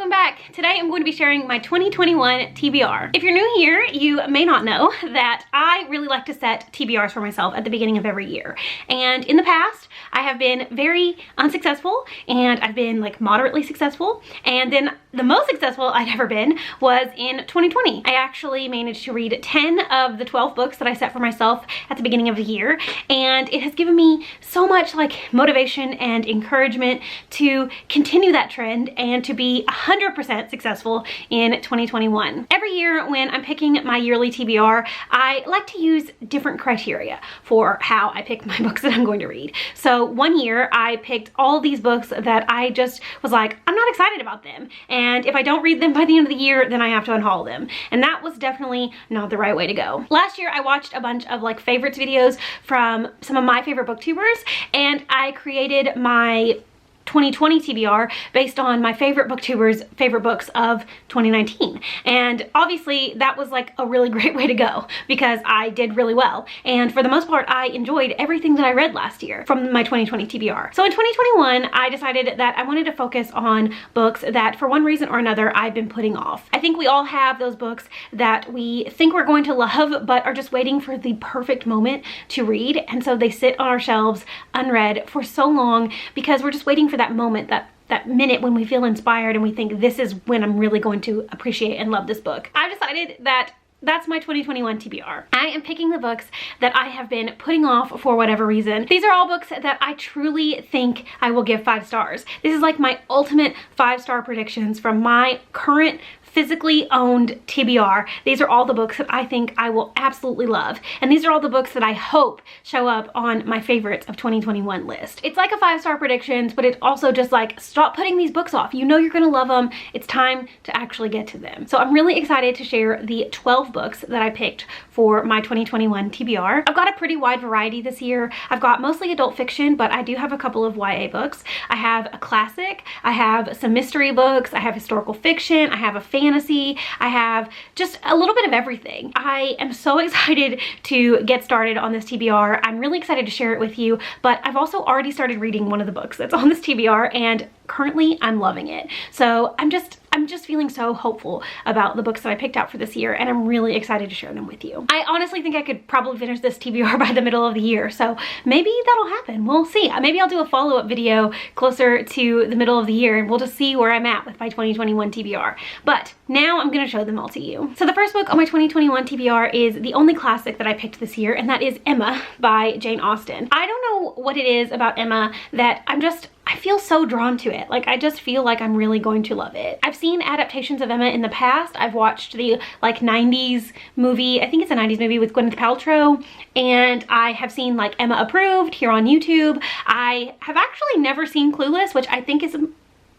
welcome back. Today I'm going to be sharing my 2021 TBR. If you're new here, you may not know that I really like to set TBRs for myself at the beginning of every year. And in the past, I have been very unsuccessful, and I've been like moderately successful. And then the most successful I'd ever been was in 2020. I actually managed to read 10 of the 12 books that I set for myself at the beginning of the year. And it has given me so much like motivation and encouragement to continue that trend and to be 100% successful in 2021. Every year when I'm picking my yearly TBR, I like to use different criteria for how I pick my books that I'm going to read. So one year I picked all these books that I just was like, I'm not excited about them. And if I don't read them by the end of the year, then I have to unhaul them. And that was definitely not the right way to go. Last year I watched a bunch of like favorites videos from some of my favorite booktubers, and I created my 2020 TBR based on my favorite booktubers' favorite books of 2019. And obviously that was like a really great way to go because I did really well. And for the most part, I enjoyed everything that I read last year from my 2020 TBR. So in 2021, I decided that I wanted to focus on books that for one reason or another I've been putting off. I think we all have those books that we think we're going to love but are just waiting for the perfect moment to read. And so they sit on our shelves unread for so long because we're just waiting for that moment, that minute when we feel inspired and we think this is when I'm really going to appreciate and love this book. I've decided that that's my 2021 TBR. I am picking the books that I have been putting off for whatever reason. These are all books that I truly think I will give 5 stars. This is like my ultimate 5-star predictions from my current physically owned TBR. These are all the books that I think I will absolutely love. And these are all the books that I hope show up on my favorites of 2021 list. It's like a 5-star predictions, but it's also just like, stop putting these books off. You know you're gonna love them. It's time to actually get to them. So I'm really excited to share the 12 books that I picked for my 2021 TBR. I've got a pretty wide variety this year. I've got mostly adult fiction, but I do have a couple of YA books. I have a classic, I have some mystery books, I have historical fiction, I have a fantasy, I have just a little bit of everything. I am so excited to get started on this TBR. I'm really excited to share it with you, but I've also already started reading one of the books that's on this TBR, and currently I'm loving it. So I'm just feeling so hopeful about the books that I picked out for this year, and I'm really excited to share them with you. I honestly think I could probably finish this TBR by the middle of the year, so maybe that'll happen. We'll see. Maybe I'll do a follow-up video closer to the middle of the year, and we'll just see where I'm at with my 2021 TBR. But now I'm gonna show them all to you. So the first book on my 2021 TBR is the only classic that I picked this year, and that is Emma by Jane Austen. I don't know what it is about Emma that I feel so drawn to it. Like, I just feel like I'm really going to love it. I've seen adaptations of Emma in the past. I've watched the like 90s movie, I think it's a 90s movie with Gwyneth Paltrow, and I have seen like Emma Approved here on YouTube. I have actually never seen Clueless, which I think is a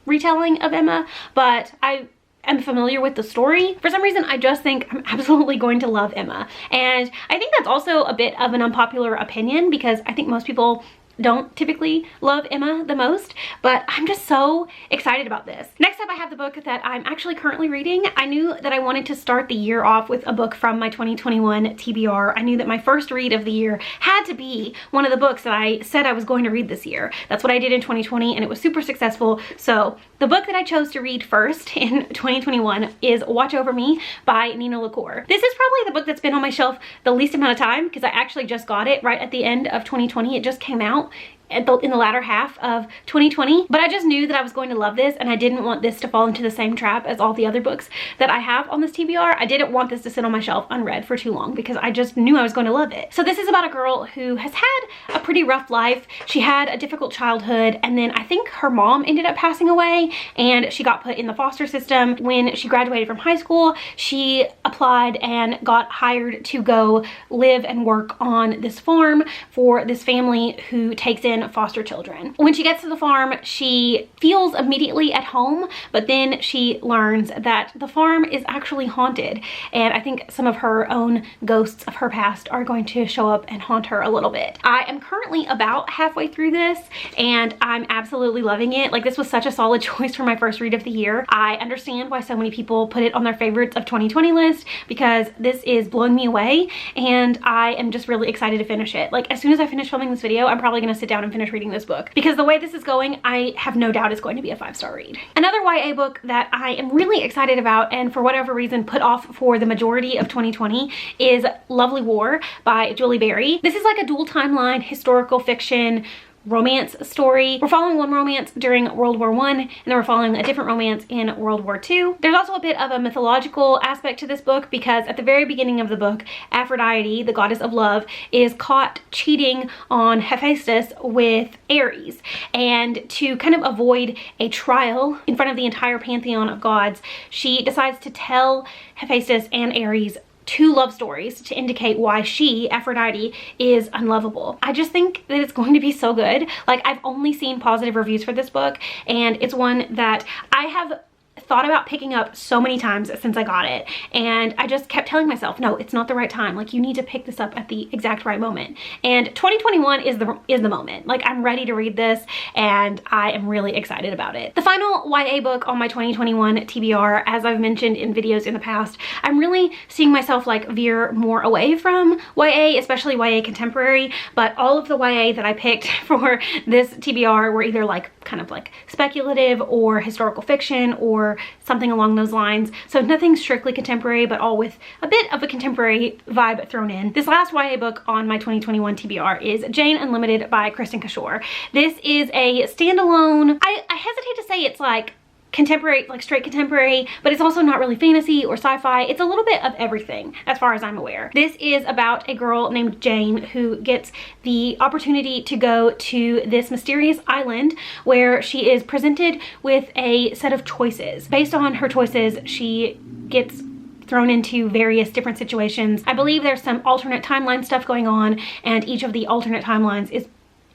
retelling of Emma, but I'm familiar with the story. For some reason, I just think I'm absolutely going to love Emma. And I think that's also a bit of an unpopular opinion because I think most people don't typically love Emma the most, but I'm just so excited about this. Next up, I have the book that I'm actually currently reading. I knew that I wanted to start the year off with a book from my 2021 TBR. I knew that my first read of the year had to be one of the books that I said I was going to read this year. That's what I did in 2020, and it was super successful. So the book that I chose to read first in 2021 is Watch Over Me by Nina LaCour. This is probably the book that's been on my shelf the least amount of time because I actually just got it right at the end of 2020. It just came out in the latter half of 2020, but I just knew that I was going to love this, and I didn't want this to fall into the same trap as all the other books that I have on this TBR. I didn't want this to sit on my shelf unread for too long because I just knew I was going to love it. So this is about a girl who has had a pretty rough life. She had a difficult childhood, and then I think her mom ended up passing away, and she got put in the foster system. When she graduated from high school, she applied and got hired to go live and work on this farm for this family who takes in foster children. When she gets to the farm, she feels immediately at home, but then she learns that the farm is actually haunted, and I think some of her own ghosts of her past are going to show up and haunt her a little bit. I am currently about halfway through this, and I'm absolutely loving it. Like, this was such a solid choice for my first read of the year. I understand why so many people put it on their favorites of 2020 list because this is blowing me away, and I am just really excited to finish it. Like, as soon as I finish filming this video, I'm probably gonna sit down down and finish reading this book, because the way this is going, I have no doubt it's going to be a 5-star read. Another YA book that I am really excited about, and for whatever reason put off for the majority of 2020, is Lovely War by Julie Berry. This is like a dual timeline historical fiction romance story. We're following one romance during World War I, and then we're following a different romance in World War II. There's also a bit of a mythological aspect to this book, because at the very beginning of the book, Aphrodite, the goddess of love, is caught cheating on Hephaestus with Ares. And to kind of avoid a trial in front of the entire pantheon of gods, she decides to tell Hephaestus and Ares 2 love stories to indicate why she, Aphrodite, is unlovable. I just think that it's going to be so good. Like, I've only seen positive reviews for this book, and it's one that I have thought about picking up so many times since I got it, and I just kept telling myself, no, it's not the right time. Like, you need to pick this up at the exact right moment. And 2021 is the moment. Like, I'm ready to read this, and I am really excited about it. The final YA book on my 2021 TBR, as I've mentioned in videos in the past, I'm really seeing myself like veer more away from YA, especially YA contemporary, but all of the YA that I picked for this TBR were either like kind of like speculative or historical fiction or something along those lines. So nothing strictly contemporary, but all with a bit of a contemporary vibe thrown in. This last YA book on my 2021 TBR is Jane Unlimited by Kristen Cashore. This is a standalone, I hesitate to say it's like contemporary, like straight contemporary, but it's also not really fantasy or sci-fi. It's a little bit of everything as far as I'm aware. This is about a girl named Jane who gets the opportunity to go to this mysterious island where she is presented with a set of choices. Based on her choices, she gets thrown into various different situations. I believe there's some alternate timeline stuff going on, and each of the alternate timelines is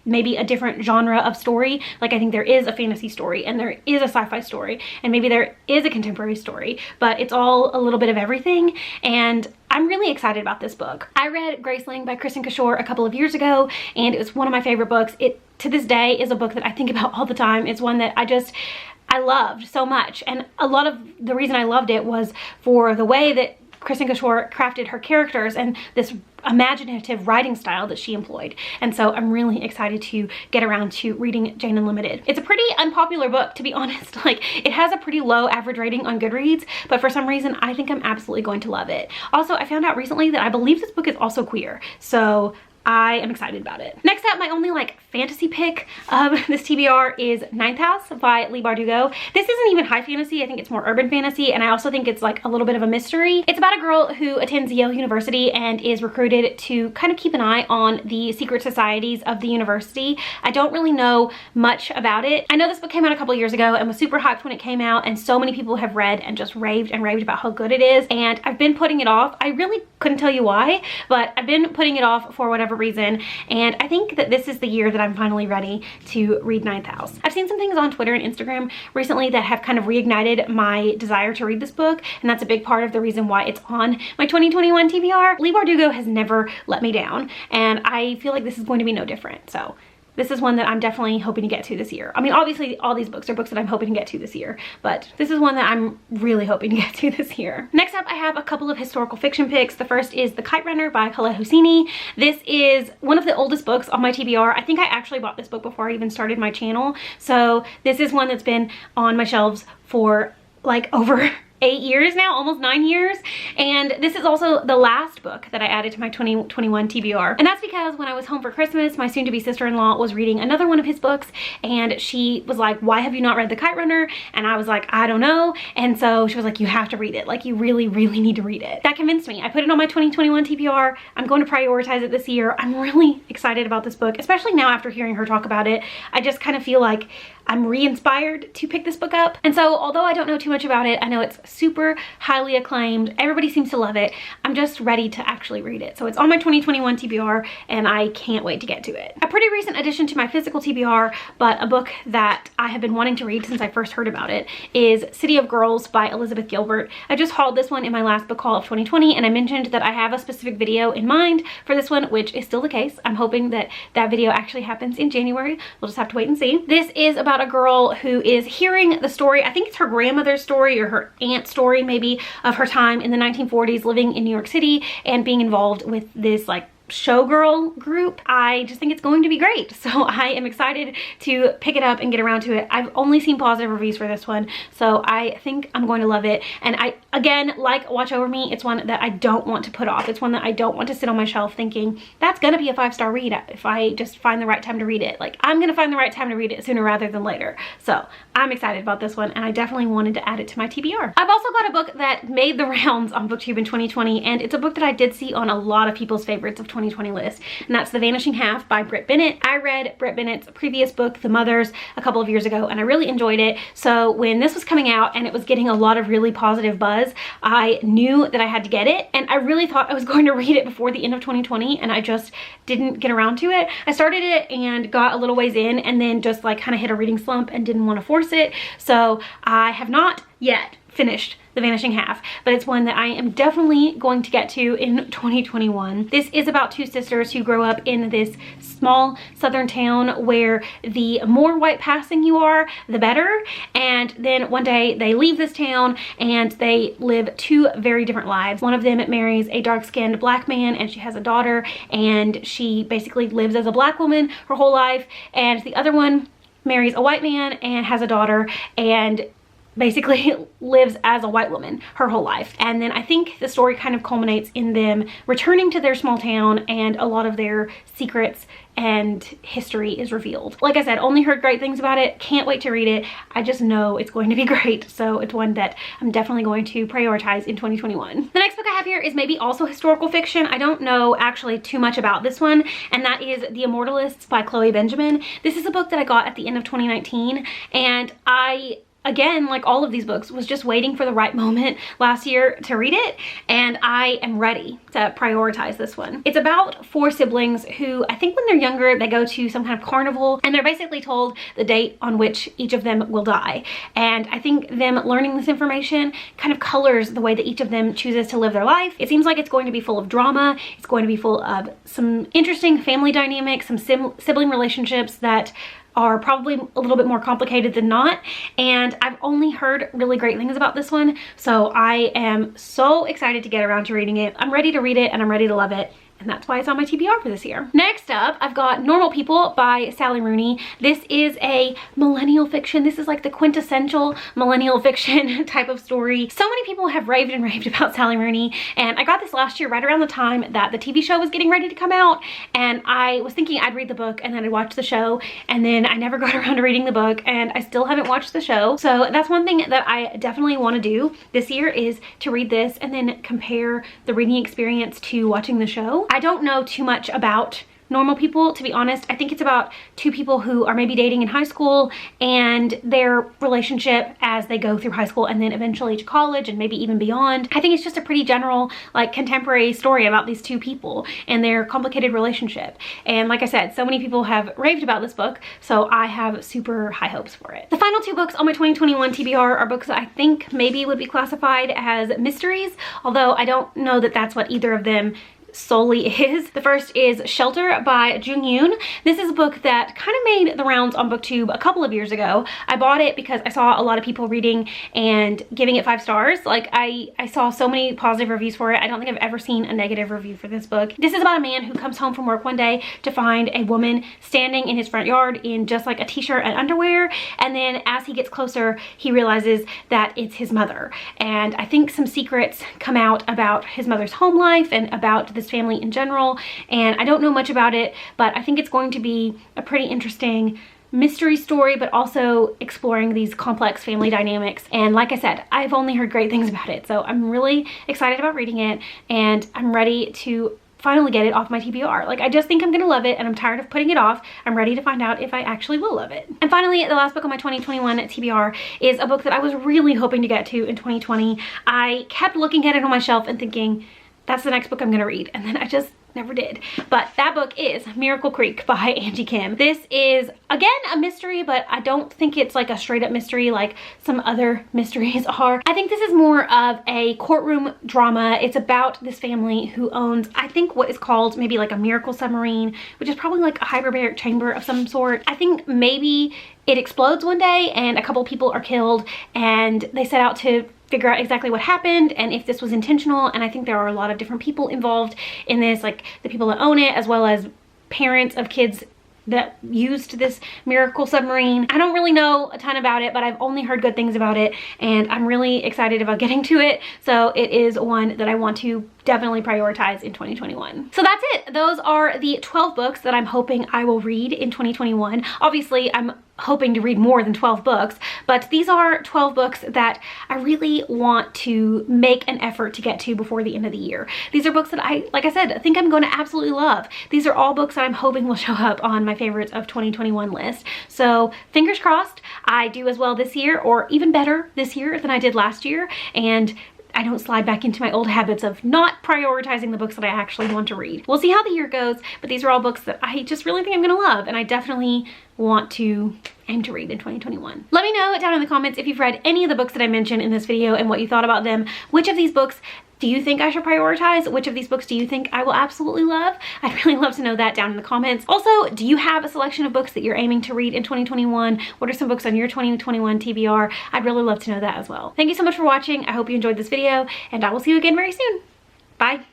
maybe a different genre of story. Like, I think there is a fantasy story, and there is a sci-fi story, and maybe there is a contemporary story, but it's all a little bit of everything, and I'm really excited about this book. I read Graceling by Kristen Cashore a couple of years ago, and it was one of my favorite books. It, to this day, is a book that I think about all the time. It's one that I loved so much, and a lot of the reason I loved it was for the way that Kristen Cashore crafted her characters and this imaginative writing style that she employed. And so I'm really excited to get around to reading Jane Unlimited. It's a pretty unpopular book, to be honest. Like, it has a pretty low average rating on Goodreads, but for some reason I think I'm absolutely going to love it. Also, I found out recently that I believe this book is also queer, so I am excited about it. Next up, my only like fantasy pick of this TBR is Ninth House by Leigh Bardugo. This isn't even high fantasy. I think it's more urban fantasy, and I also think it's like a little bit of a mystery. It's about a girl who attends Yale University and is recruited to kind of keep an eye on the secret societies of the university. I don't really know much about it. I know this book came out a couple years ago and was super hyped when it came out, and so many people have read and just raved and raved about how good it is, and I've been putting it off. I really couldn't tell you why, but I've been putting it off for whatever reason, and I think that this is the year that I'm finally ready to read Ninth House. I've seen some things on Twitter and Instagram recently that have kind of reignited my desire to read this book, and that's a big part of the reason why it's on my 2021 TBR. Leigh Bardugo has never let me down, and I feel like this is going to be no different. So this is one that I'm definitely hoping to get to this year. I mean, obviously all these books are books that I'm hoping to get to this year, but this is one that I'm really hoping to get to this year. Next up, I have a couple of historical fiction picks. The first is The Kite Runner by Khaled Hosseini. This is one of the oldest books on my TBR. I think I actually bought this book before I even started my channel. So this is one that's been on my shelves for like over 8 years now, almost 9 years, and this is also the last book that I added to my 2021 TBR. And that's because when I was home for Christmas, my soon-to-be sister-in-law was reading another one of his books, and she was like, why have you not read The Kite Runner? And I was like, I don't know. And so she was like, you have to read it. Like, you really, really need to read it. That convinced me. I put it on my 2021 TBR. I'm going to prioritize it this year. I'm really excited about this book, especially now after hearing her talk about it. I just kind of feel like I'm re-inspired to pick this book up. And so although I don't know too much about it, I know it's super highly acclaimed. Everybody seems to love it. I'm just ready to actually read it. So it's on my 2021 TBR, and I can't wait to get to it. A pretty recent addition to my physical TBR, but a book that I have been wanting to read since I first heard about it, is City of Girls by Elizabeth Gilbert. I just hauled this one in my last book haul of 2020, and I mentioned that I have a specific video in mind for this one, which is still the case. I'm hoping that that video actually happens in January. We'll just have to wait and see. This is about a girl who is hearing the story, I think it's her grandmother's story or her aunt's story maybe, of her time in the 1940s living in New York City and being involved with this like showgirl group. I just think it's going to be great. So I am excited to pick it up and get around to it. I've only seen positive reviews for this one, so I think I'm going to love it. And I, again, like Watch Over Me, it's one that I don't want to put off. It's one that I don't want to sit on my shelf thinking that's gonna be a 5-star read if I just find the right time to read it. Like, I'm gonna find the right time to read it sooner rather than later. So I'm excited about this one, and I definitely wanted to add it to my TBR. I've also got a book that made the rounds on BookTube in 2020, and it's a book that I did see on a lot of people's favorites of 2020 list, and that's The Vanishing Half by Britt Bennett. I read Britt Bennett's previous book, The Mothers, a couple of years ago, and I really enjoyed it. So when this was coming out and it was getting a lot of really positive buzz, I knew that I had to get it, and I really thought I was going to read it before the end of 2020, and I just didn't get around to it. I started it and got a little ways in, and then just like kind of hit a reading slump and didn't want to force it. So I have not yet finished The Vanishing Half, but it's one that I am definitely going to get to in 2021. This is about two sisters who grow up in this small southern town where the more white passing you are, the better. And then one day they leave this town and they live two very different lives. One of them marries a dark-skinned black man, and she has a daughter, and she basically lives as a black woman her whole life. And the other one marries a white man and has a daughter, and basically lives as a white woman her whole life. And then I think the story kind of culminates in them returning to their small town, and a lot of their secrets and history is revealed. Like I said, only heard great things about it. Can't wait to read it. I just know it's going to be great. So it's one that I'm definitely going to prioritize in 2021. The next book I have here is maybe also historical fiction. I don't know actually too much about this one, and that is The Immortalists by Chloe Benjamin. This is a book that I got at the end of 2019, and again, like all of these books, was just waiting for the right moment last year to read it, and I am ready to prioritize this one. It's about four siblings who, I think when they're younger, they go to some kind of carnival, and they're basically told the date on which each of them will die. And I think them learning this information kind of colors the way that each of them chooses to live their life. It seems like it's going to be full of drama. It's going to be full of some interesting family dynamics, some sibling relationships that are probably a little bit more complicated than not, and I've only heard really great things about this one, so I am so excited to get around to reading it. I'm ready to read it, and I'm ready to love it, and that's why it's on my TBR for this year. Next up, I've got Normal People by Sally Rooney. This is a millennial fiction. This is like the quintessential millennial fiction type of story. So many people have raved and raved about Sally Rooney, and I got this last year right around the time that the TV show was getting ready to come out, and I was thinking I'd read the book and then I'd watch the show, and then I never got around to reading the book, and I still haven't watched the show. So that's one thing that I definitely want to do this year, is to read this and then compare the reading experience to watching the show. I don't know too much about Normal People, to be honest. I think it's about two people who are maybe dating in high school and their relationship as they go through high school and then eventually to college and maybe even beyond. I think it's just a pretty general, like, contemporary story about these two people and their complicated relationship. And like I said, so many people have raved about this book, so I have super high hopes for it. The final two books on my 2021 TBR are books that I think maybe would be classified as mysteries, although I don't know that that's what either of them solely is. The first is Shelter by Jung Yoon. This is a book that kind of made the rounds on BookTube a couple of years ago. I bought it because I saw a lot of people reading and giving it 5 stars. Like, I saw so many positive reviews for it. I don't think I've ever seen a negative review for this book. This is about a man who comes home from work one day to find a woman standing in his front yard in just like a t-shirt and underwear, and then as he gets closer, he realizes that it's his mother. And I think some secrets come out about his mother's home life and about this family in general, and I don't know much about it, but I think it's going to be a pretty interesting mystery story, but also exploring these complex family dynamics. And like I said, I've only heard great things about it, so I'm really excited about reading it, and I'm ready to finally get it off my TBR. Like, I just think I'm gonna love it, and I'm tired of putting it off. I'm ready to find out if I actually will love it. And finally, the last book on my 2021 TBR is a book that I was really hoping to get to in 2020. I kept looking at it on my shelf and thinking, that's the next book I'm gonna read, and then I just never did. But that book is Miracle Creek by Angie Kim. This is, again, a mystery, but I don't think it's like a straight up mystery like some other mysteries are. I think this is more of a courtroom drama. It's about this family who owns, I think, what is called maybe like a miracle submarine, which is probably like a hyperbaric chamber of some sort. I think maybe it explodes one day and a couple people are killed, and they set out to figure out exactly what happened and if this was intentional. And I think there are a lot of different people involved in this, like the people that own it, as well as parents of kids that used this miracle submarine. I don't really know a ton about it, but I've only heard good things about it, and I'm really excited about getting to it. So it is one that I want to definitely prioritize in 2021. So that's it. Those are the 12 books that I'm hoping I will read in 2021. Obviously, I'm hoping to read more than 12 books, but these are 12 books that I really want to make an effort to get to before the end of the year. These are books that like I said, think I'm going to absolutely love. These are all books that I'm hoping will show up on my favorites of 2021 list. So fingers crossed I do as well this year, or even better this year than I did last year, and I don't slide back into my old habits of not prioritizing the books that I actually want to read. We'll see how the year goes, but these are all books that I just really think I'm gonna love, and I definitely want to aim to read in 2021. Let me know down in the comments if you've read any of the books that I mentioned in this video and what you thought about them. Which of these books do you think I should prioritize? Which of these books do you think I will absolutely love? I'd really love to know that down in the comments. Also, do you have a selection of books that you're aiming to read in 2021? What are some books on your 2021 TBR? I'd really love to know that as well. Thank you so much for watching. I hope you enjoyed this video, and I will see you again very soon. Bye.